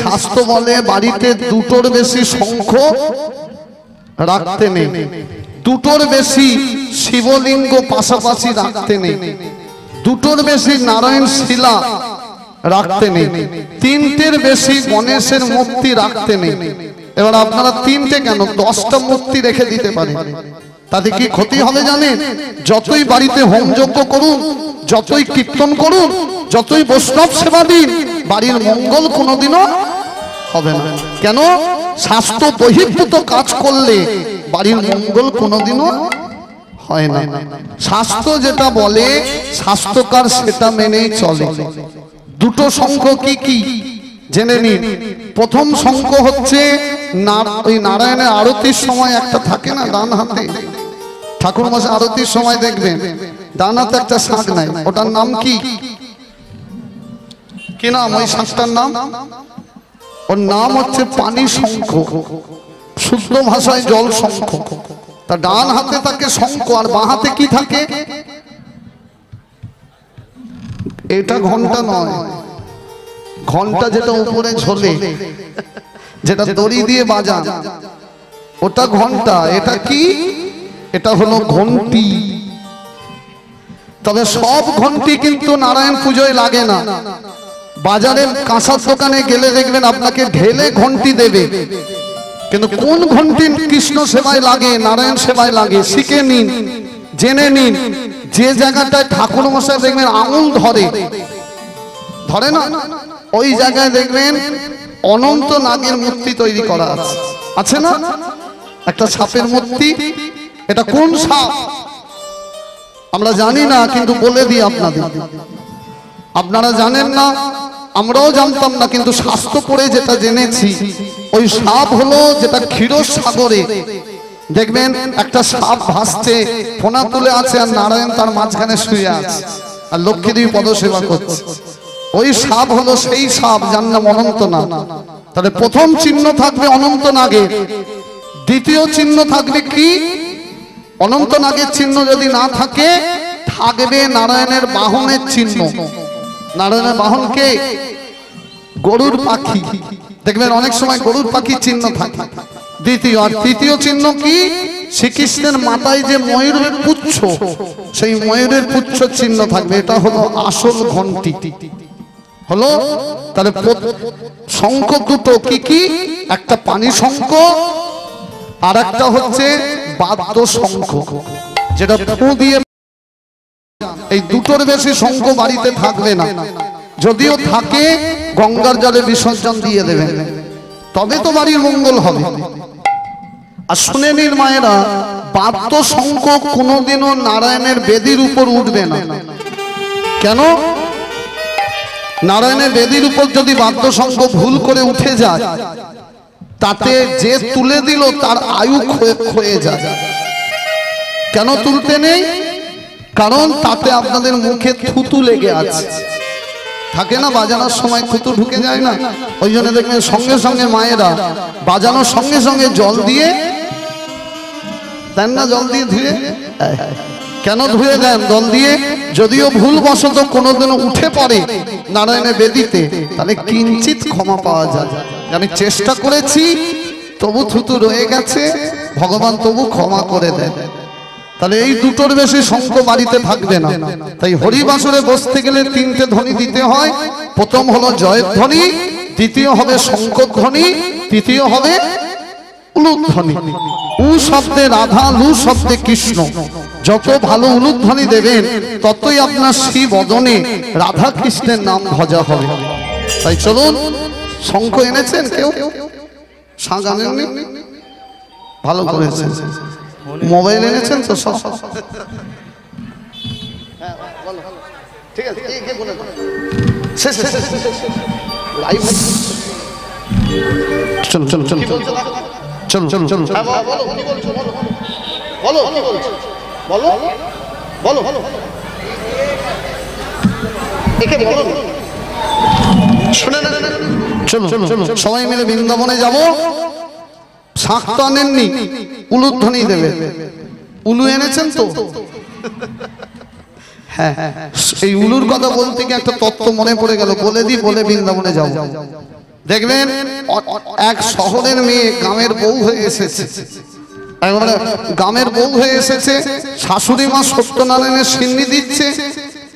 শাস্ত্র বলে বাড়িতে দুটোর বেশি শঙ্খ রাখতে নেই, দুটোর বেশি শিবলিঙ্গ পাশাপাশি রাখতে নেই, দুটোর বেশি নারায়ণ শিলা রাখতে নেই, তিনটের বেশি গণেশের মূর্তি রাখতে নেই। এবার আপনারা তিনটে কেন 10টা মূর্তি রেখে দিতে পারেন, তাতে কি ক্ষতি হবে জানেন? যতই বাড়িতে হোম যজ্ঞ করুন, যতই কীর্তন করুন, যতই বৈষ্ণব সেবা দিন, বাড়ির মঙ্গল কোনোদিনও হবে না। কেন? শাস্ত্র বহির্ভূত কাজ করলে বাড়ির মঙ্গল কোনোদিনও হয় না। শাস্ত্র যেটা বলে শাস্ত্রকার সেটা মেনেই চলে। দুটো শঙ্খ কি কি জেনে নিন। প্রথম শঙ্খ হচ্ছে ওই নারায়ণের আরতির সময় একটা থাকে না ডান হাতে, ঠাকুর মশাই আরতির সময় দেখবেন ডান হাতে একটা শাঁখ নাই, ওটার নাম কি? কি নাম ওই শাঁখটার নাম? ওর নাম হচ্ছে পানি শঙ্খ, শুদ্ধ ভাষায় জল শঙ্খ। তা ডান হাতে থাকে শঙ্খ, আর বাঁ হাতে কি থাকে? এটা ঘন্টা নয়, ঘন্টা যেটা উপরে ঝোলে, যেটা দড়ি দিয়ে বাজান, ওটা ঘন্টা। এটা কি? এটা হলো ঘন্টি। তবে সব ঘন্টি কিন্তু নারায়ণ পুজোয় লাগে না। বাজারে কাঁসার দোকানে গেলে দেখবেন আপনাকে ঢেলে ঘন্টি দেবে, কিন্তু কোন ঘন্টি কৃষ্ণ সেবায় লাগে, নারায়ণ সেবায় লাগে শিখে নিন, জেনে নিন। যে জায়গাটায় ঠাকুর মশাই দেখবেন আঙুল ধরে না, ওই জায়গায় দেখবেন অনন্ত নাগের মূর্তি তৈরি করা আছে, আছে না? একটা সাপের মূর্তি। এটা কোন সাপ আমরা জানি না, কিন্তু বলে দিই আপনাদের। আপনারা জানেন না, আমরাও জানতাম না, কিন্তু শাস্ত্র পড়ে যেটা জেনেছি, ওই সাপ হলো যেটা ক্ষীরসাগরে দেখবেন একটা সাপ ভাসছে, ফোনা তুলে আছে, আর নারায়ণ তার মাঝখানে শুয়ে আছে, আর লক্ষ্মী দেবী পদসেবা করছে। ওই সাপ হলো সেই সাপ যার নাম অনন্তনাগ। তাহলে প্রথম চিহ্ন থাকবে অনন্তনাগের, দ্বিতীয় চিহ্ন থাকবে কি? অনন্তনাগের চিহ্ন যদি না থাকে, থাকবে নারায়ণের বাহনের চিহ্ন। নারায়ণের বাহন কে? গরুর পাখি। দেখবেন অনেক সময় গরুর পাখির চিহ্ন থাকে। দ্বিতীয় আর তৃতীয় চিহ্ন কি? শ্রীকৃষ্ণের মাথায় যে ময়ূরের পুচ্ছ, সেই ময়ূরের পুচ্ছ চিহ্ন থাকবে। এটা হলো আসল ঘন্টি হলো। তাহলে শঙ্খ দুটো কি কি? একটা পানি শঙ্খ, আর একটা হচ্ছে বাদ্য শঙ্খ, যেটা ফু দিয়ে। এই দুটোর বেশি শঙ্খ বাড়িতে থাকবে না, যদিও থাকে গঙ্গার জলে বিসর্জন দিয়ে দেবেন, তবে তো বাড়ির মঙ্গল হবে। আর শুনে নিন মায়েরা, বাদ্য শঙ্খ কোনোদিনও নারায়ণের বেদির উপর উঠবে না। কেন? নারায়ণের বেদির উপর যদি বাদ্য শঙ্খ ভুল করে উঠে যায়, তাতে যে তুলে দিল তার আয়ু ক্ষয়ে যায়। কেন তুলতে নেই? কারণ তাতে আপনাদের মুখে থুতু লেগে আছে, থাকে না? বাজানোর সময় থুতু ঢুকে যায় না? ওই জন্য দেখবেন সঙ্গে সঙ্গে মায়েরা বাজানোর সঙ্গে সঙ্গে জল দিয়ে দেন না, জল দিয়ে ধুয়ে। কেন ধুয়ে দেন জল দিয়ে? যদিও ভুলবশত কোনোদিনও উঠে পড়ে নারায়ণের বেদিতে, তাহলে কিঞ্চিত ক্ষমা পাওয়া যায়। আমি চেষ্টা করেছি, তবু থুতু রয়ে গেছে, ভগবান তবু ক্ষমা করে দেন। তাহলে এই দুটোর বেশি শঙ্খ বাড়িতে থাকবে না। তাই হরিবাসরে বসতে গেলে তিনটে ধ্বনি দিতে হয়। প্রথম হলো জয়ধ্বনি, দ্বিতীয় হবে শঙ্খধ্বনি, তৃতীয় হবে উলুধ্বনি। উ শব্দে রাধা, লু শব্দে কৃষ্ণ। যত ভালো উলুধ্বনি দেবেন, ততই আপনার শ্রী বদনে রাধা কৃষ্ণের নাম ভজা হবে। তাই চলুন, শঙ্খ এনেছেন কেউ? শাঁখ আনেননি? ভালো করেছেন। মোবাইল এনেছেন তো? সব ঠিক আছে, চলো চলো চলো চলো চলো চলো বলো বলো বলো বলো শুনে না, চলো চলো সবাই মিলে বৃন্দাবনে যাবো। শাঁখ তো আনেননি, উলুধ্বনি দেবে। উলু এনেছেন তো? হ্যাঁ, এই উলুর কথা বলতে গিয়ে একটা তত্ত্ব মনে পড়ে গেল, বলে দিই, বলে বৃন্দাবনে যাবো। দেখবেন এক শহরের মেয়ে গ্রামের বউ হয়ে এসেছে, একেবারে গ্রামের বউ হয়ে এসেছে, শাশুড়ি মা সত্যনারায়ণের সিন্নি দিচ্ছে,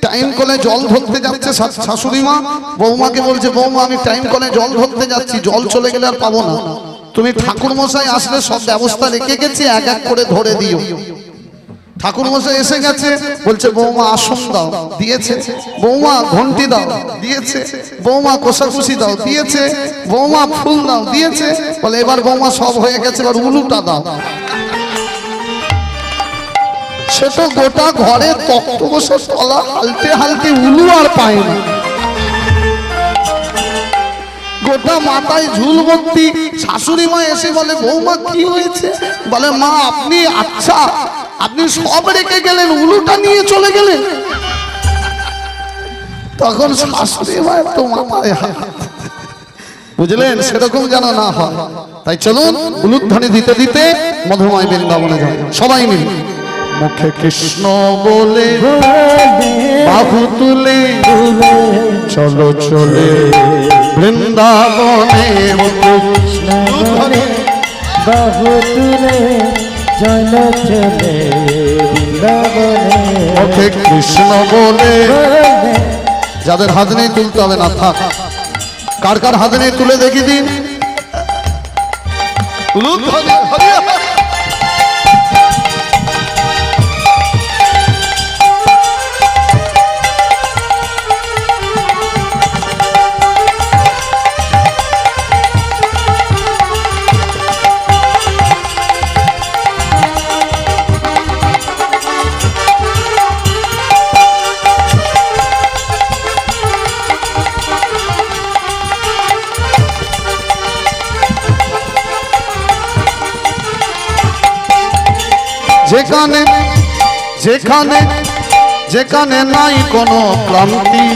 টাইম কলে জল ধরতে যাচ্ছে, শাশুড়ি মা বৌমাকে বলছে, বৌমা আমি টাইম কলে জল ধরতে যাচ্ছি, জল চলে গেলে আর পাবো না, তুমি ঠাকুর মশাই আসলে সব ব্যবস্থা রেখে গেছি, এক এক করে ধরে দিও। ঠাকুর মশাই এসে গেছে, বলছে বৌমা আসন দাও, দিয়েছে। বৌমা ঘন্টি দাও, দিয়েছে। বৌমা কোষাকুষি দাও, দিয়েছে। বৌমা ফুল দাও, দিয়েছে। বলে এবার বৌমা সব হয়ে গেছে, এবার উলুটা দাও। সে তো গোটা ঘরে তক্ত বসে তলা হালতে হালতে উলু আর পায় না, গোটা মাথায় ঝুল ভর্তি। শাশুড়ি মা এসে বলে বৌমা কি হয়েছে? বলে মা আপনি, আচ্ছা আপনি সব রেখে গেলেন, উলুটা নিয়ে চলে গেলেন। তখন শাশুড়ি মা তো মাথায় হাত, বুঝলেন, সেরকম যেন না হয়। তাই চলুন উলুধ্বনি দিতে দিতে মধুময় বৃন্দাবনে যাই সবাই মিলে। মুখে কৃষ্ণ বলে বাহু তুলে চলো চলে বৃন্দাবনে, কৃষ্ণ বলে বাহু তুলে চলো চলে বৃন্দাবনে। মুখে কৃষ্ণ বলে, যাদের হাত নেই তুলতে হবে না, থাক। কার কার হাত নেই তুলে দেখি দিন। যেখানে যেখানে যেখানে নাই কোনো ক্লান্তি,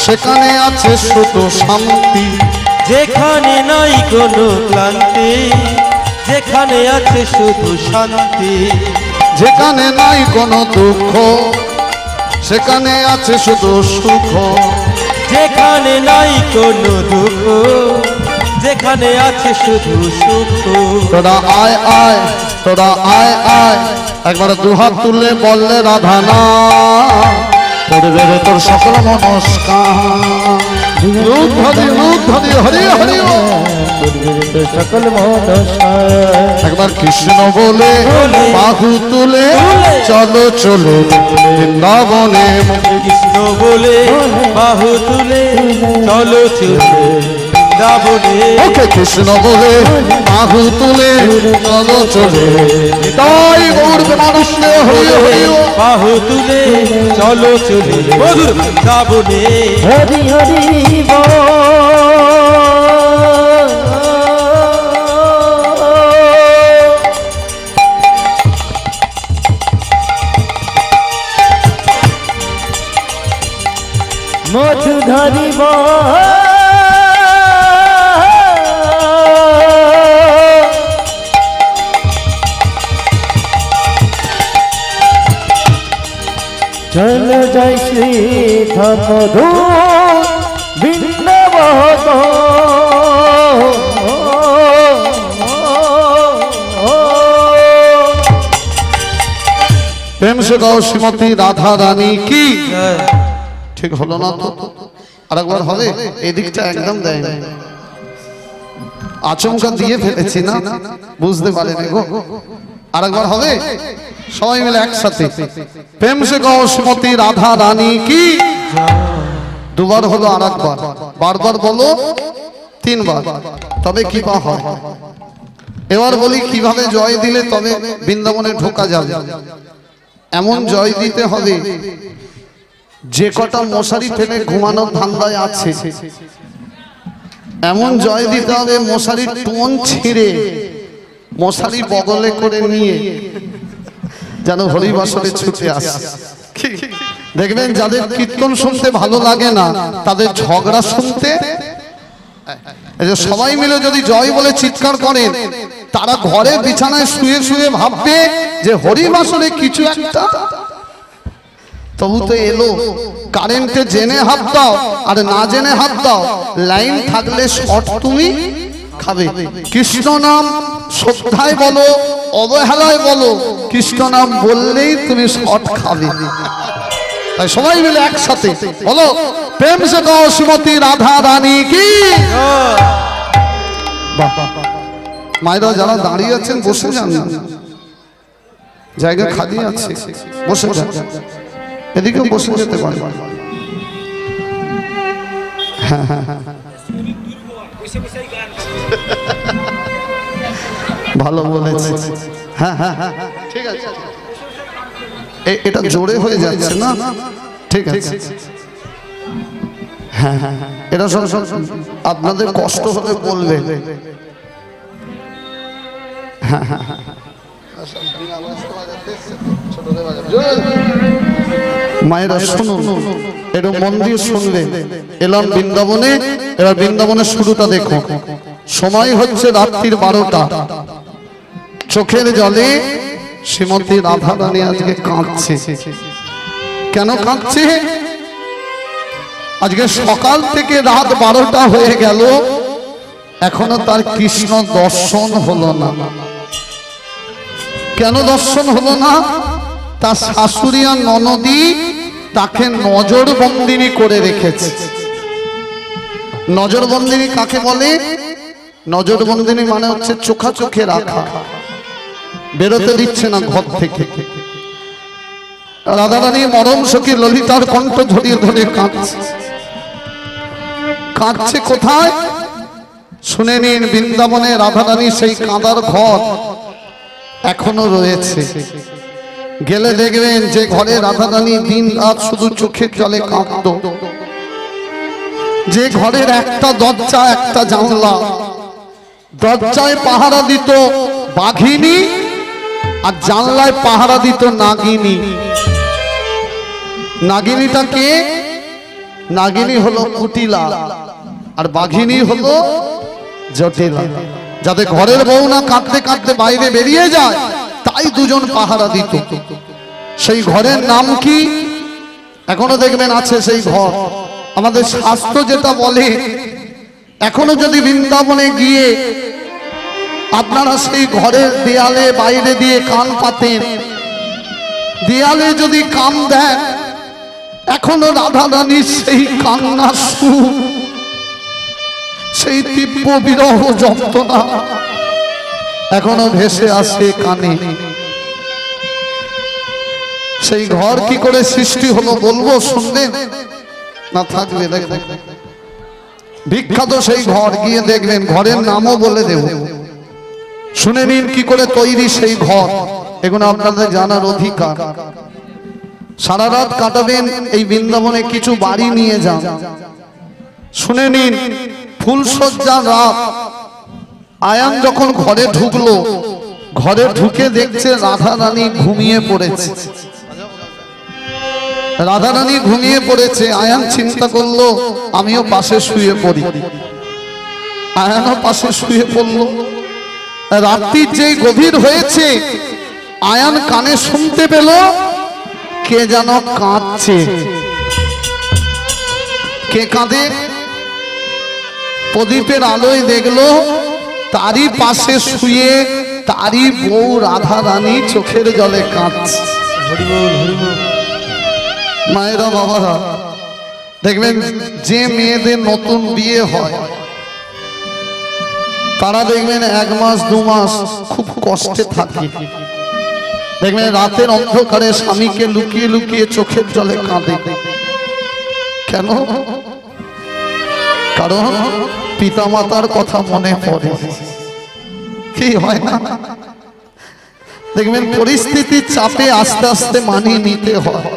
সেখানে আছে শুধু শান্তি। যেখানে নাই কোনো ক্লান্তি, যেখানে আছে শুধু শান্তি। যেখানে নাই কোনো দুঃখ, সেখানে আছে শুধু সুখ। যেখানে নাই কোনো দুঃখ, যেখানে আছে শুধু সুখ। তোরা আয় আয়, তোরা আয় আয়, একবার দুহাত তুলে বললে রাধা না, করবে রে তোর সকল মনস্কার। রূপ ধরি রূপ ধরি হরি হরি সকল মনস্কার। একবার কৃষ্ণ বলে বাহু তুলে চলো চলো বৃন্দাবনে। কৃষ্ণ বলে বাহু তুলে চলো চলো বৃন্দাবনে। ওকে কৃষ্ণ বলে বাহু তুলে চলো চলে, তাই গৌর মানুষ হরি হরি বাহু তুলে চলো চলো মধুর বৃন্দাবনে। হরি হরি বল। মধু ধরিব চলো যাই শ্রী ধমধু বৃন্দাবন। প্রেম সে গাও শ্রীমতী রাধা রানী কি। ঠিক হলো না তো? আরেকবার হবে? এই দিকটা একদম দেয় না, আচমকা দিয়ে ফেলেছি না, বুঝতে পারেনি গো। আরেকবার হবে? সবাই মিলে একসাথে প্রেম সে গাও শ্রীমতী রাধা রানী কি। দুবার হলো, আরেকবার, বারবার বলো, তিনবার, তবে কি পা হয়। এবার বলি কিভাবে জয় দিলে তবে বৃন্দাবনে ঢোকা যাবে। এমন জয় দিতে হবে, যে কটা মশারি ফেলে ঘুমানোর ধান্দায় আছে, এমন জয় দিতে হবে মশারির টোন ছিঁড়ে মশারি বগলে করে নিয়ে যেন হরিবাসরে ছুটে আসে। দেখবেন যাদের কীর্তন শুনতে ভালো লাগে না, তাদের ঝগড়া শুনতে, এই যে সবাই মিলে যদি জয় বলে চিৎকার করেন, তারা ঘরে বিছানায় শুয়ে শুয়ে ভাববে যে হরিবাসরে কিছু একটা তবু তো এলো। কারেন্টে জেনে হাত দাও আর না জেনে হাত দাও, লাইন থাকলে শর্ট তুমি খাবে। কৃষ্ণ নাম শ্রদ্ধায় বলো অবহেলায় বলো, কৃষ্ণ নাম বললেই তুমি শর্ট খাবে। তাই সবাই মিলে একসাথে বলো, প্রেম সে কও শ্রীমতী রাধা রানী কি। মায়েরা যারা দাঁড়িয়ে আছেন বসে যান, জায়গা খালি আছে, বসে যান, এদিকেও বসে যেতে পারে। ভালো বলেছে। হ্যাঁ হ্যাঁ হ্যাঁ ঠিক আছে, এটা জোরে হয়ে যাচ্ছে না, ঠিক আছে। হ্যাঁ হ্যাঁ এটা সব আপনাদের কষ্ট হলে বলবে। হ্যাঁ হ্যাঁ মায়েরা শুনুন, একটু মন দিয়ে শুনবে। এলাম বৃন্দাবনে, এবার বৃন্দাবনের শুরুটা দেখো। সময় হচ্ছে রাত্রির 12টা। চোখের জলে শ্রীমতী রাধা রানী আজকে কাঁদছে। কেন কাঁদছে? আজকে সকাল থেকে রাত 12টা হয়ে গেল, এখনো তার কৃষ্ণ দর্শন হলো না। কেন দর্শন হলো না? তার শাশুড়ি আর ননদি তাকে নজরবন্দিনী করে রেখেছে। নজরবন্দিনী কাকে বলে? নজরবন্দিনী মানে হচ্ছে চোখা চোখে রাখা, বেরোতে দিচ্ছে না ঘর থেকে। রাধারানী মরম সখী ললিতার কণ্ঠ ধরিয়ে ধরে কাঁদছে। কাঁদছে কোথায়? শুনে নিন, বৃন্দাবনে রাধারানী সেই কাঁদার ঘর এখনো রয়েছে। গেলে দেখবেন যে ঘরে রাধারানী দিন রাত শুধু চোখের জলে কাঁদত, যে ঘরের একটা দরজা একটা জানলা, দরজায় পাহারা দিত বাঘিনী আর জানলায় পাহারা দিত নাগিনী। নাগিনীটা কে? নাগিনী হলো কুটিলা আর বাঘিনী হলো জটিলা। যাতে ঘরের বউ না কাঁদতে কাঁদতে বাইরে বেরিয়ে যায়, তাই দুজন পাহারা দিত। সেই ঘরের নাম কি? এখনো দেখবেন আছে সেই ঘর। আমাদের শাস্ত্র যেটা বলে, এখনো যদি বৃন্দাবনে গিয়ে আপনারা সেই ঘরের দেয়ালে বাইরে দিয়ে কান পাতেন, দেয়ালে যদি কান দেন, এখনো রাধা রানীর সেই কান্না সুর, সেই তীব্র বিরহ যন্ত্রণা এখনো ভেসে আসে কানে। সেই ঘর কি করে সৃষ্টি হলো বলবো, শুনবেন না? থাকবে দেখবেন বিখ্যাত সেই ঘর, গিয়ে দেখবেন, ঘরের নামও বলে দেব। শুনে নিন কি করে তৈরি সেই ঘর, এগুলো আপনাদের জানার অধিকার। সারা রাত কাটাবেন এই বৃন্দাবনে, কিছু বাড়ি নিয়ে যান। শুনে নিন, ফুলসজ্জা রাত। আয়ান যখন ঘরে ঢুকলো, ঘরে ঢুকে দেখছে রাধা রানী ঘুমিয়ে পড়েছে। রাধা রানী ঘুমিয়ে পড়েছে। আয়ান চিন্তা করলো আমিও পাশে শুয়ে পড়ি। আয়ানও পাশে শুয়ে পড়লো। রাত্রির যেই গভীর হয়েছে, আয়ান কানে শুনতে পেল কে যেন কাঁদছে। কে কাঁদে? প্রদীপের আলোয় দেখলো তারই পাশে শুয়ে তারই বউ রাধা রানী চোখের জলে কাঁদছে। মায়েরা বাবারা দেখবেন, যে মেয়েদের নতুন বিয়ে হয় তারা দেখবেন 1 মাস 2 মাস খুব কষ্টে থাকে। দেখবেন রাতের অন্ধকারে স্বামীকে লুকিয়ে লুকিয়ে চোখের জলে কাঁদে। কেন? কারণ পিতামাতার কথা মনে পড়ে। কি হয় না? দেখবেন পরিস্থিতির চাপে আস্তে আস্তে মানিয়ে নিতে হয়।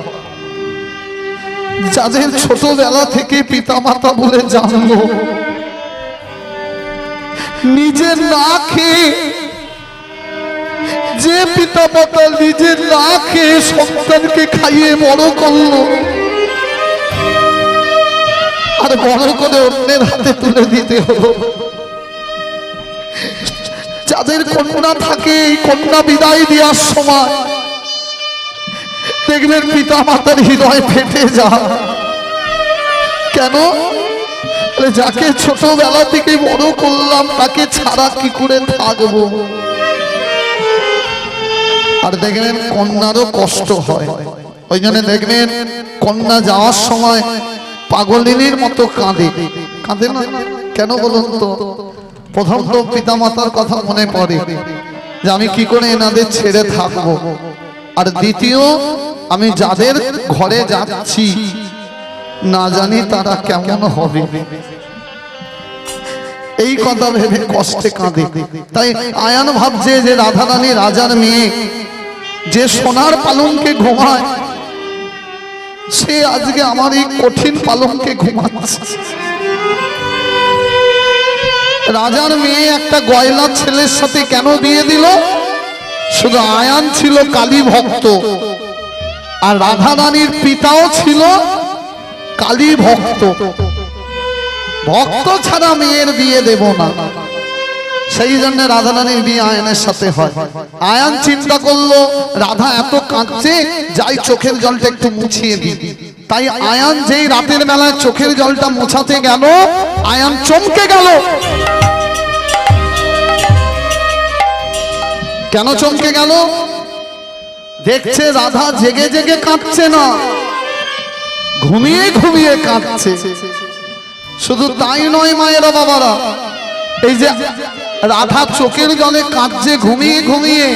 যাদের ছোটবেলা থেকে পিতামাতা বলে জানলো, নিজের না খেয়ে, যে পিতামাতা নিজের না খেয়ে সন্তানকে খাইয়ে বড় করলো, আর বড় করে অন্যের হাতে তুলে দিতে হলো। যাদের কন্যা থাকে, এই কন্যা বিদায় দেওয়ার সময় দেখবেন পিতা মাতার হৃদয় ফেটে যায়। কেন? যাকে ছোটবেলা থেকে বড় করলাম তাকে ছাড়া কি করে থাকবো। আর দেখবেন কন্যারও কষ্ট হয়, ওই জন্য দেখবেন কন্যা যাওয়ার সময় পাগলিনীর মতো কাঁদে। কাঁদে না কেন বলুন তো? প্রথম তো পিতা মাতার কথা মনে পড়ে যে আমি কি করে এনাদের ছেড়ে থাকবো, আর দ্বিতীয় আমি যাদের ঘরে যাচ্ছি না জানি তারা কেমন হবে, এই কথা ভেবে কষ্টে কাঁদে। তাই আয়ান ভাবছে যে রাধারানী রাজার মেয়ে, যে সোনার পালঙ্কে ঘুমায়, সে আজকে আমার এই কঠিন পালঙ্কে ঘুমাচ্ছে। রাজার মেয়ে একটা গয়লা ছেলের সাথে কেন বিয়ে দিল? শুধু আয়ান ছিল কালী ভক্ত, আর রাধারানীর পিতাও ছিল কালী ভক্ত। ভক্ত ছাড়া মেয়ের বিয়ে দেব না, সেই জন্য রাধারানীর বিয়ে আয়ানের সাথে হয়। আয়ান চিন্তা করলো রাধা এত কাঁদছে, যাই চোখের জলটা একটু মুছিয়ে দিই। তাই আয়ান যেই রাতের বেলায় চোখের জলটা মোছাতে গেল, আয়ান চমকে গেল। কেন চমকে গেল? দেখছে রাধা জেগে জেগে কাঁদছে না, ঘুমিয়ে ঘুমিয়ে কাঁদছে। শুধু তাই নয় মায়েরা বাবারা, এই যে রাধা চোখের জলে কাঁদছে, ঘুমিয়ে ঘুমিয়ে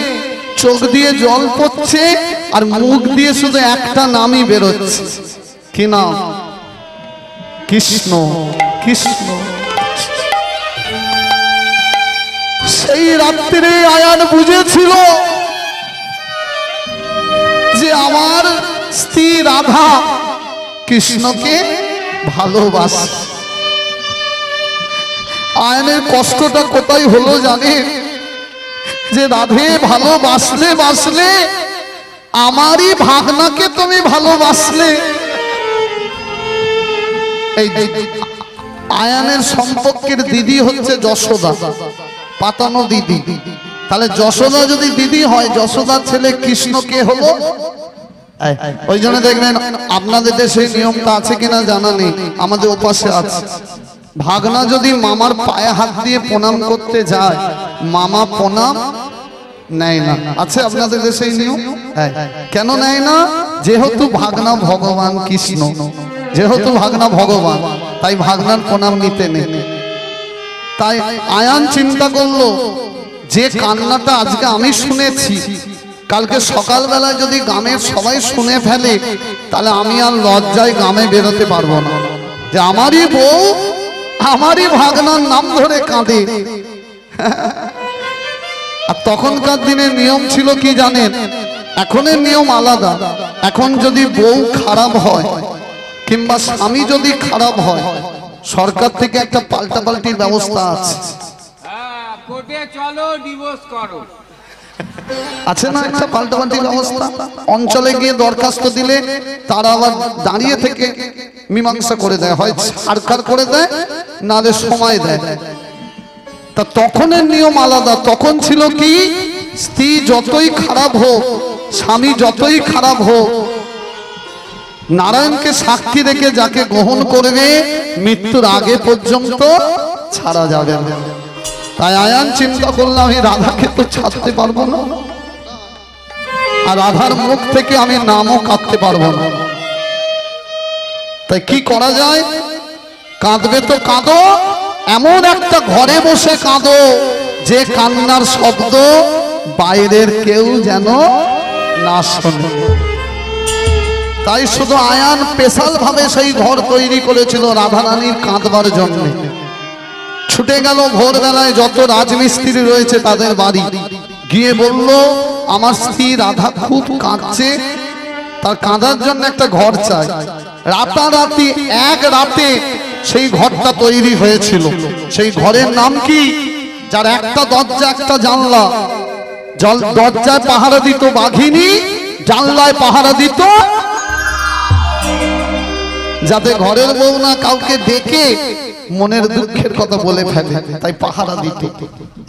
চোখ দিয়ে জল পড়ছে, আর মুখ দিয়ে শুধু একটা নামই বেরোচ্ছে। কি নাম? কৃষ্ণ কৃষ্ণ। সেই রাত্রে আয়ান বুঝেছিল যে আমার স্ত্রী রাধা কৃষ্ণকে ভালোবাসে। আয়নের কষ্টটা কোথায় হলো জানে? যে রাধে ভালোবাসলে বাসলে, আমারই ভাগনাকে তুমি ভালোবাসলে। এই আয়ানের সম্পর্কের দিদি হচ্ছে যশোদা, পাতানো দিদি। তাহলে যশোদা যদি দিদি হয়, যশোদার ছেলে কৃষ্ণ কে হলো? ওই জন্য দেখবেন আপনাদের দেশে নিয়মটা আছে কিনা জানা নেই, আমাদের ওপাশে আছে। ভাগনা যদি মামার পায়ে হাত দিয়ে প্রণাম করতে যায়, মামা প্রণাম নেয় না। আছে আপনাদের দেশে এই নিয়ম? কেন নেয় না? যেহেতু ভাগনা ভগবান কৃষ্ণ, যেহেতু ভাগনা ভগবান, তাই ভাগনার প্রণাম নিতে নেই। তাই আয়ান চিন্তা করলো যে কান্নাটা আজকে আমি শুনেছি, কালকে সকালবেলায় যদি গ্রামের সবাই শুনে ফেলে, তাহলে আমি আর লজ্জায় গ্রামে বেরোতে পারবো না। যে আমারই বউ আমারই ভাগনার নাম ধরে কাঁদে। আর তখনকার দিনের নিয়ম ছিল কি জানেন? এখনের নিয়ম আলাদা। এখন যদি বউ খারাপ হয় কিংবা স্বামী যদি খারাপ হয়, সরকার থেকে একটা পাল্টাপাল্টির ব্যবস্থা আছে। কোর্টে চলো, ডিভোর্স করো, আছে না একটা পাল্টাপাল্টি ব্যবস্থা? অঞ্চলে গিয়ে দরখাস্ত দিলে তারা আবার দাঁড়িয়ে থেকে মীমাংসা করে দেয়, হয় সরকার করে দেয়, নালে সময় দেয়। তা তখনের নিয়ম আলাদা। তখন ছিল কি, স্ত্রী যতই খারাপ হোক, স্বামী যতই খারাপ হোক, নারায়ণকে সাক্ষী রেখে যাকে গ্রহণ করবে, মৃত্যুর আগে পর্যন্ত ছাড়া যাবে না। তাই আয়ান চিন্তা করলাম, আমি রাধাকে তো ছাড়তে পারবো না, আর রাধার মুখ থেকে আমি নামও কাঁদতে পারবো না। তাই কি করা যায়? কাঁদবে তো কাঁদো, এমন একটা ঘরে বসে কাঁদো যে কান্নার শব্দ বাইরের কেউ যেন না শোনে। তাই শুধু আয়ান স্পেশাল ভাবে সেই ঘর তৈরি করেছিল রাধারানীর কাঁদবার জন্য। ছুটে গেল ভোরবেলায় যত রাজমিস্ত্রি রয়েছে তাদের বাড়ি, গিয়ে বলল আমার স্ত্রী রাধা খুব কাঁদছে, তার কাঁদার জন্য একটা ঘর চাই। রাতারাতি এক রাতে সেই ঘরটা তৈরি হয়েছিল। সেই ঘরের নাম কি? যার একটা দরজা একটা জানলা, দরজায় পাহারা দিত বাঘিনী, জানলায় পাহারা দিত, যাতে ঘরের বউ না কাউকে ডেকে মনের দুঃখের কথা বলে ফেলে, তাই পাহারা দিত।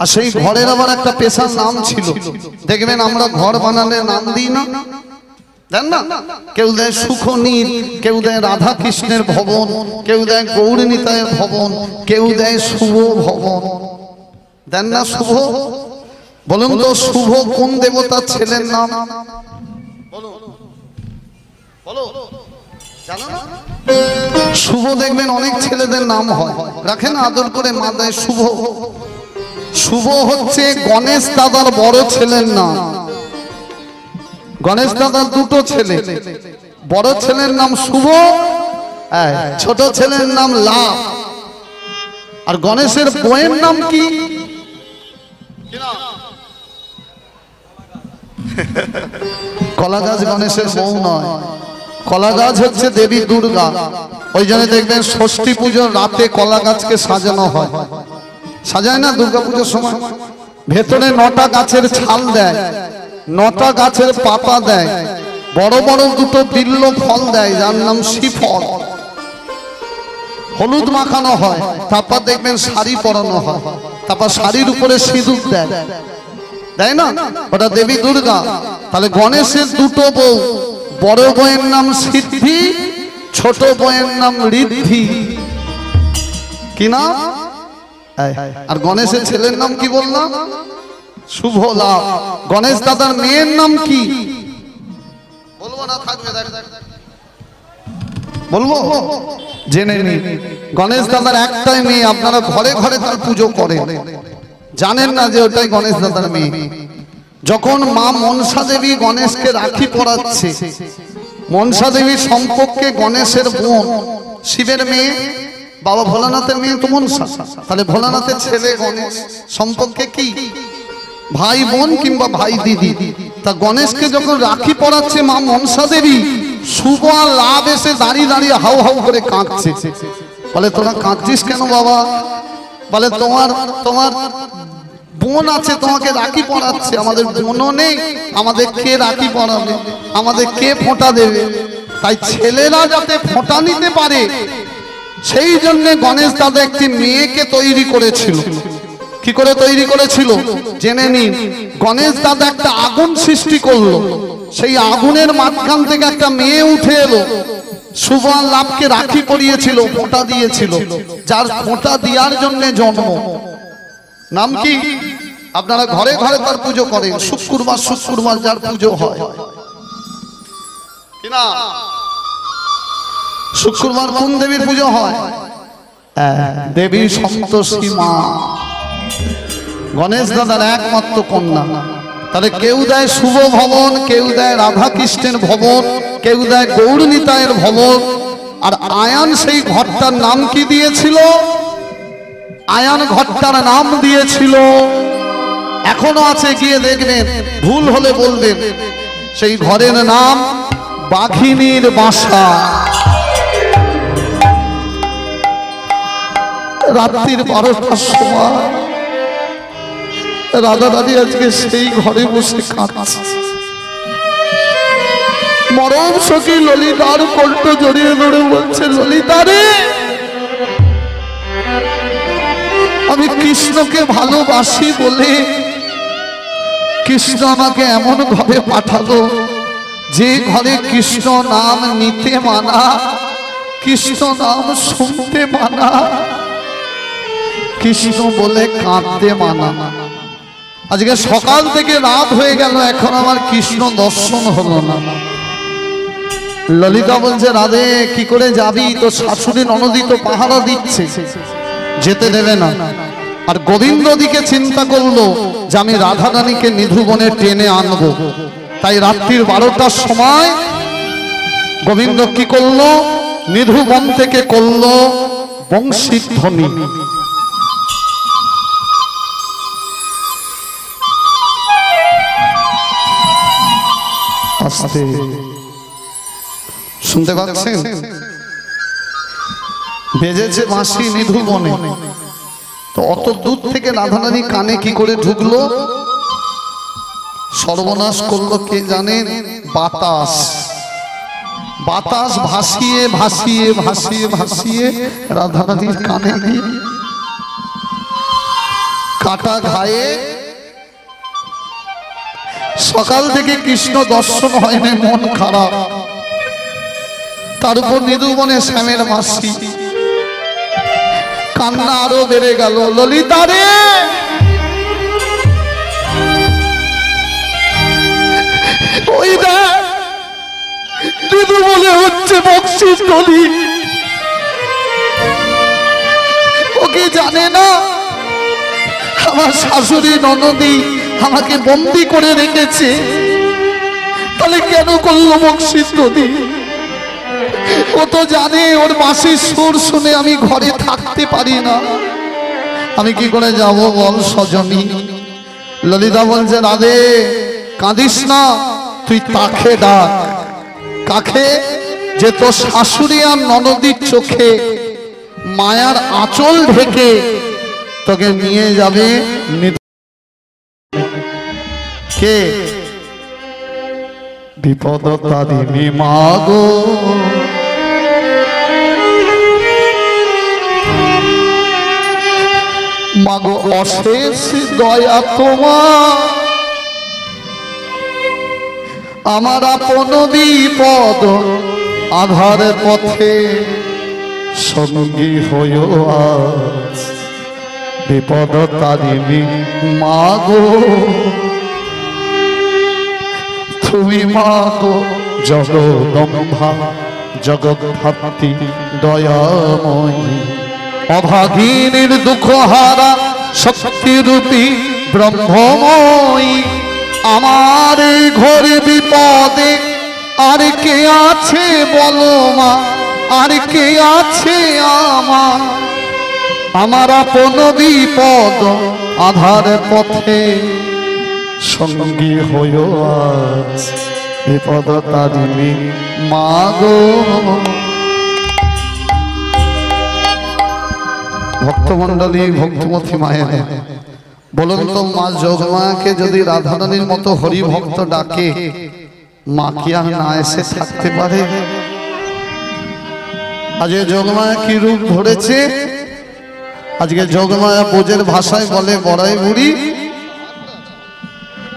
আর সেই ঘরের আবার একটা পেশার নাম ছিল। দেখবেন আমরা ঘর বানালে নাম দিই না, দেন না? কেউ দেয় সুখনীর, কেউ দেয় রাধা কৃষ্ণের ভবন, কেউ দেয় গৌরনীতায়ের ভবন, কেউ দেয় শুভ ভবন। দেন না শুভ? বলুন তো শুভ কোন দেবতার ছেলের নাম? শুভ দেখবেন অনেক ছেলেদের নাম হয়, রাখেন আদর করে মা দেয় শুভ। শুভ হচ্ছে গণেশ দাদার বড় ছেলের নাম। গণেশ দাদার দুটো ছেলে, বড় ছেলের নাম শুভ, ছোট ছেলের নাম লাভ। আর গণেশের বইয়ের নাম কি? কলা গাছ গণেশের বউ নয়, কলা গাছ হচ্ছে দেবী দুর্গা। ওই জন্য দেখবেন ষষ্ঠী পুজোর রাতে কলা গাছকে সাজানো হয়, সাজায় না দুর্গা পুজোর সময়? ভেতরে 9টা গাছের ছাল দেয়, 9টা গাছের পাতা দেয়, বড় বড় দুটো বিল্ল ফল দেয় যার নাম শ্রীফল। হলুদ মাখানো হয়, তারপর দেখবেন শাড়ি পরানো হয়, তারপর শাড়ির উপরে সিঁদুর দেয়, দেয় না? ওটা দেবী দুর্গা। তাহলে গণেশের দুটো বউ, বড় বউয়ের নাম সিদ্ধি, ছোট বউয়ের নাম ঋদ্ধি। কি না? আর গণেশের ছেলের নাম কি বললাম? শুভ লাভ। গণেশ দাদার মেয়ের নাম কি বলবো না? থাকবে, বলবো? জেনে নি। গণেশ দাদার একটাই মেয়ে, আপনারা ঘরে ঘরে তার পুজো করেন, জানেন না যে ওটাই গণেশ দাদার মেয়ে। যখন মা মনসা দেবী গণেশকে রাখি পরাচ্ছে, মনসা দেবীর সম্পর্কে গণেশের বোন শিবের মেয়ে, বাবা ভোলানাথের মেয়ে তো মনসা, তাহলে ভোলানাথের ছেলে গণেশ, সম্পর্কে কি? ভাই বোন কিংবা ভাই দিদি। তা গণেশকে যখন রাখি পরাচ্ছে মা মনসা দেবী, শুভ আর লাভ এসে দাঁড়িয়ে দাঁড়িয়ে হাউ হাউ করে কাঁদছে। বলে তোরা কাঁদছিস কেন বাবা? বলে তোমার তোমার বোন আছে, তোমাকে রাখি পরাচ্ছে, আমাদের বোনও নেই, আমাদের কে রাখি পরাবে, আমাদের কে ফোঁটা দেবে? তাই ছেলেরা যাতে ফোঁটা নিতে পারে সেই জন্য গণেশ দাদা একটি মেয়েকে তৈরি করেছিল। কি করে তৈরি করেছিল জেনে নিন। গণেশ দাদা একটা আগুন সৃষ্টি করলো, সেই আগুনের মাঝখান থেকে একটা মেয়ে উঠে এলো, শুভ আর লাভকে রাখি পরিয়েছিল, ফোঁটা দিয়েছিল, যার ফোঁটা দেওয়ার জন্য জন্ম। নাম কি? আপনারা ঘরে ঘরে তার পুজো করেন, শুক্রবার শুক্রবার যার পুজো হয় কিনা? শুক্রবার কোন দেবীর পুজো হয়? দেবী সন্তোষী মা, গণেশ দাদার একমাত্র কন্যা। তাহলে কেউ দেয় শুভ ভবন, কেউ দেয় রাধা কৃষ্ণের ভবন, কেউ দেয় গৌরনীতায়ের ভবন। আর আয়ান সেই ঘরটার নাম কি দিয়েছিল? আয়ান ঘরটার নাম দিয়েছিল, এখনো আছে, গিয়ে দেখবেন, ভুল হলে বলবেন, সেই ঘরের নাম বাঘিনীর বাসা। রাত্রির 12টার সময় রাধা রানী আজকে সেই ঘরে বসে কাঁদছে। মরম সখী ললিতার কণ্ঠ জড়িয়ে ধরে বলছে, ললিতা রে, আমি কৃষ্ণকে ভালোবাসি বলে কৃষ্ণ আমাকে এমন ঘরে পাঠালো যে ঘরে কৃষ্ণ নাম নিতে মানা, কৃষ্ণ নাম শুনতে মানা, কৃষ্ণ বলে কাঁদতে মানা। আজকে সকাল থেকে রাত হয়ে গেল, এখন আমার কৃষ্ণ দর্শন হলো না। ললিতা বলছে, রাধে কি করে যাবি? তো শাশুড়ি ননদি তো পাহারা দিচ্ছে, যেতে দেবে না। আর গোবিন্দ দিকে চিন্তা করলো যে আমি রাধা রানীকে নিধুবনে টেনে আনবো। তাই রাত্রির 12টার সময় গোবিন্দ কি করলো? নিধুবন থেকে করলো বংশী ধ্বনি। আস্তে শুনতে পাচ্ছেন? বেজেছে বাঁশি নিধুবনে। তো অত দূর থেকে রাধারানী কানে কি করে ঢুকলো? সর্বনাশ করলো কে জানেন? বাতাস। বাতাস ভাসিয়ে ভাসিয়ে ভাসিয়ে ভাসিয়ে রাধারানীর কানে গিয়ে কাটা ঘায়ে সকাল থেকে কৃষ্ণ দর্শন হয়নি, মন খারাপ। তার উপর নিধুবনে শ্যামের মাসি, কান্না আরো বেড়ে গেল। ললিতা রে, ওই না দিদু বলে হচ্ছে বকশিস গলি, ওকে জানে না আমার শাশুড়ি ননদি আমাকে বন্দি করে রেখেছে, তাহলে কেন করলো বকশিস গলি? ও তো জানে ওর মাসির সুর শুনে আমি ঘরে থাকতে পারি না, আমি কি করে যাব বল সজনী? ললিতা বলছে রাধে কাঁদিস না, তুই তাকে ডাক। কাকে? যে তোর শাশুড়ি আর ননদির চোখে মায়ার আঁচল ঢেকে তোকে নিয়ে যাবে। কে? বিপদ তারিণী মাগো, মাগো অশেষ দয়া তোমার, আমার আপন বিপদ আধার পথে সঙ্গী হইও আজ। বিপদ তারিণী মাগো, তুমি মাগো জগদম্বা জগদ্ধাত্রী দয়াময়ী, অভাগিনীর দুঃখহারা শক্তিরূপী ব্রহ্মময়ী। আমার ঘোর বিপদে আর কে আছে বলো মা, আর কে আছে আমার? আমার আপন বিপদ আধার পথে সঙ্গী হইও আজ। বিপদ তারিণী মাগো। ভক্তমন্ডলী, ভক্তমতী মায়ের বলুন তো, মা যোগমায়াকে যদি রাধারানীর মতো হরি ভক্ত ডাকে, মা কি আর না এসে থাকতে পারে? আজকে যোগমায়া কি রূপ ধরেছে? আজকে যোগমায়া বোঝের ভাষায় বলে বড়াই বুড়ি,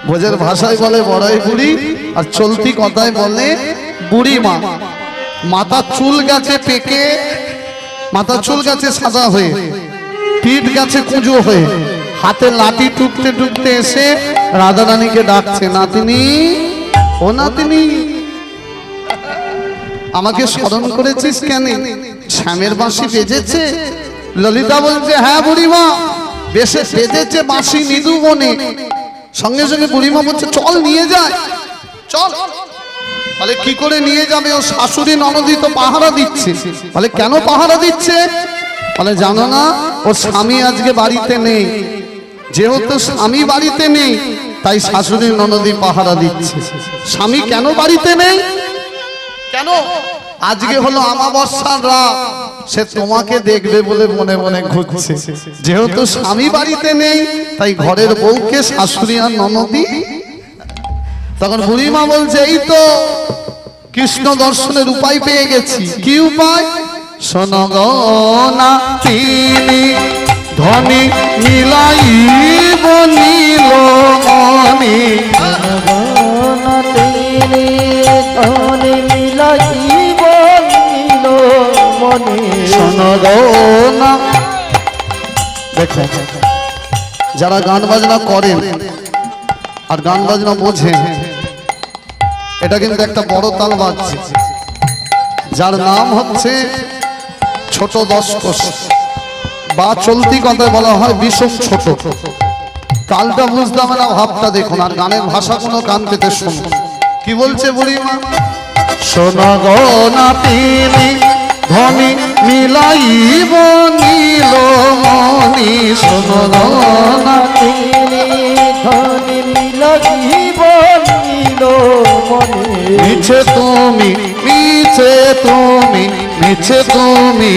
বোঝের ভাষায় বলে বড়াই বুড়ি, আর চলতি কথায় বলে বুড়ি মা। মাথা চুল গেছে পেকে, মাথা চুল গেছে সাদা হয়ে, পিঠ গেছে কুঁজো হয়ে, হাতে লাঠি টুকতে টুকতে এসে রাধারানীকে ডাকছে, নাতিনি ও নাতিনি, আমাকে স্মরণ করেছিস কেন? শ্যামের বাঁশি বেজেছে? ললিতা বলছে হ্যাঁ বুড়িমা, বেশে বেজেছে বাঁশি নিধুবনে। সঙ্গে সঙ্গে বুড়িমা বলছে চল নিয়ে যায়, চল। বলে কি করে নিয়ে যাবে? ও শাশুড়ি ননদি তো পাহারা দিচ্ছে। বলে কেন পাহারা দিচ্ছে? বলে জানো না, ওর স্বামী আজকে বাড়িতে নেই, যেহেতু স্বামী বাড়িতে নেই তাই শাশুড়ি ননদি পাহারা দিচ্ছে। স্বামী কেন বাড়িতে নেই? কেন? আজকে হলো অমাবস্যার রাত, সে তোমাকে দেখবে বলে মনে মনে ঘুরছে। যেহেতু স্বামী বাড়িতে নেই তাই ঘরের বউকে শাশুড়ি আর ননদি। তখন বুড়িমা বলছে এই তো কৃষ্ণ দর্শনের উপায় পেয়ে গেছি। কি উপায়? শোনো গো না তিনি ধনী নীলাইব নীল মনি, শোনো গো না। দেখো যারা গান বাজনা করেন আর গান বাজনা বোঝেন, এটা কিন্তু একটা বড় তাল বাজছে, যার নাম হচ্ছে ছোট দশকোষ, বা চলতি কথায় বলা হয় বিষম ছোট। তালটা বুঝলাম না, ভাবটা দেখুন, আর গানের ভাষা কোনো কান পেতে শুনুন। কি বলছে বুড়িমা? শোনো গো না তিনি ধনী মিলাইব নীল মনি, শোনো গো না তিনি ধনী মিলাইব নীল মনি। মিছে তুমি, মিছে তুমি, মিছে তুমি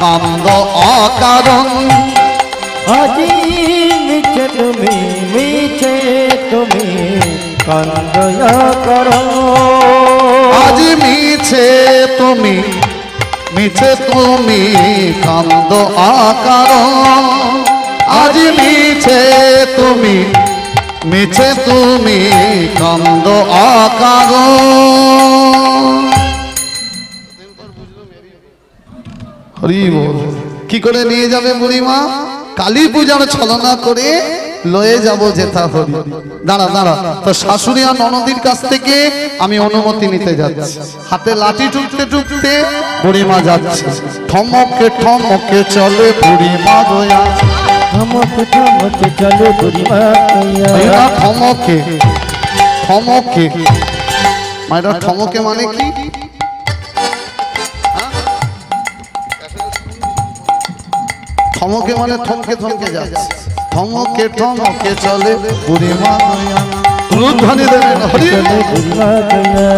কান্দ অকারণ, আজি মিছে তুমি, মিছে তুমি কান্দ অকারণ। আজি মিছে তুমি, মিছে তুমি কান্দ অকারণ। আজি মিছে তুমি, মিছে তুমি কান্দ আকার হরি বল। কি করে নিয়ে যাবে বুড়িমা? কালী পূজার ছলনা করে লয়ে যাব যেথা হরি। দাঁড়া দাঁড়া, তো শাশুড়ি আর ননদির কাছ থেকে আমি অনুমতি নিতে যাচ্ছি। হাতে লাঠি টুকতে টুকতে বুড়িমা যাচ্ছে। ঠমকে ঠমকে চলে বুড়িমা গয়া, ঠমকে ঠমকে চলে বুড়িমা গয়া। এরা ঠমকে ঠমকে, মায়েরা ঠমকে মানে কি? ঠমকে মানে থমকে থমকে যাচ্ছে। ঠমকে ঠমকে চলে বুড়িমা গয়া। ধ্বনি দেবেন হরি চলে বুড়িমা গয়া।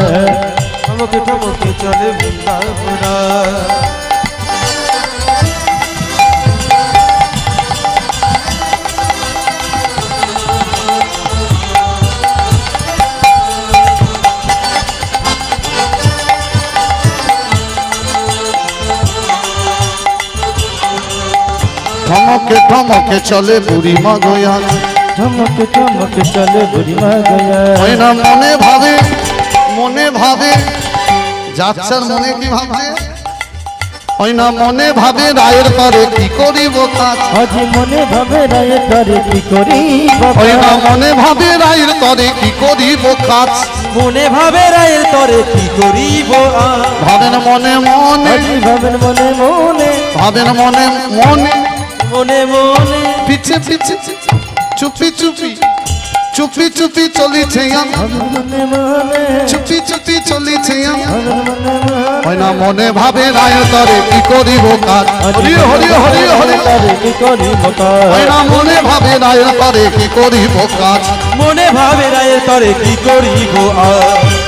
ঠমকে ঠমকে চলে বৃন্দাবনা। ঠমকে ঠমকে চলে বুড়িমা গয়া। ঠমকে ঠমকে চলে বুড়িমা গয়া। হয় না মনে ভাবে, মনে ভাবে যাচ্ছার মনে কি ভাবছে? হয় না মনে ভাবে রায়ের পরে কি করিব কাজ। আজ মনে ভাবে রায়ের তরে কি করিব হয় না কাজ। মনে ভাবে রায়ের তরে কি করিব কাজ। মনে ভাবে রায়ের তরে কি করিব আজ। ভাবেন মনে মনে, আজ ভাবেন মনে মনে। ভাবেন মনে মনে, মনে মনে পিছে পিছে চুপি চুপি চুপি চুপি চলিছে ভাবেন মনে মনে। চুপি চুপি চলিছে ভাবেন মনে মনে। হয় না মনে ভাবে রায়ের তরে কি করিব কাজ। আজ হরি হরি হরি হরি। তরে কি করিব কাজ। হয় না মনে ভাবে রায়ের তরে কি করিব কাজ। মনে ভাবে রায়ের তরে কি করিব আজ।